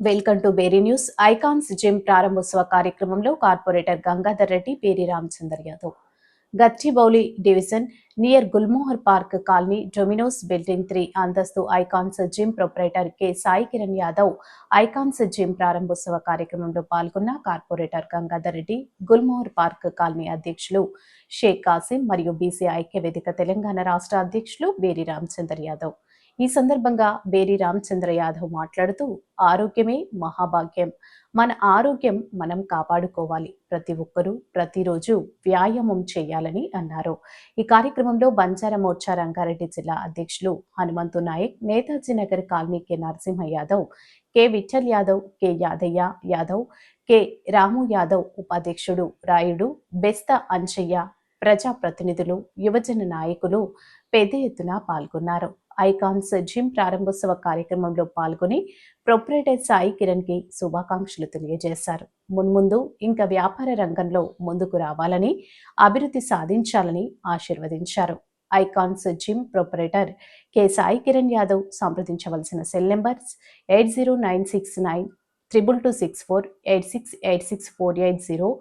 Welcome to బేరీ news. Icons gym ప్రారంభోత్సవ కార్యక్రమంలో corporator Gangadhar Reddy, Peri Ramachandar Yadav. Gachibowli division near Gulmohar park colony Domino's building 3 అంతస్తు icons gym proprietor K Sai Kiran Yadav icons gym ప్రారంభోత్సవ కార్యక్రమంలో పాల్గొన్న corporator Gangadhar Reddy, Gulmohar park colony అధ్యక్షులు షేక్ కాసిం మరియు బీసీ ఐక్య వేదిక తెలంగాణ రాష్ట్ర అధ్యక్షులు బేరి రామచందర్ యాదవ్. ఈ సందర్భంగా బేరి రామచంద్ర యాదవ్ మాట్లాడుతూ, ఆరోగ్యమే మహాభాగ్యం. మన ఆరోగ్యం మనం కాపాడుకోవాలి. ప్రతి ఒక్కరూ ప్రతిరోజు వ్యాయామం చేయాలని అన్నారు. ఈ కార్యక్రమంలో బంజారా మోర్చా రంగారెడ్డి జిల్లా అధ్యక్షులు Hanumanthu Naik, Netaji Nagar colony K Narasimha Yadav, K Vittal Yadav, K Yadaiah Yadav, K Ramu Yadav, ఉపాధ్యక్షుడు రాయుడు, బెస్త అంజయ్య, ప్రజాప్రతినిధులు, యువజన నాయకులు పెద్ద ఎత్తున పాల్గొన్నారు. ఐకాన్స్ జిమ్ ప్రారంభోత్సవ కార్యక్రమంలో పాల్గొని ప్రొపరేటర్ సాయి కిరణ్ కి శుభాకాంక్షలు తెలియజేశారు. మున్ముందు ఇంకా వ్యాపార రంగంలో ముందుకు రావాలని, అభివృద్ధి సాధించాలని ఆశీర్వదించారు. Icons gym proprietor K Sai Kiran Yadav సంప్రదించవలసిన సెల్ నెంబర్స్ 8096922264, 8686480909.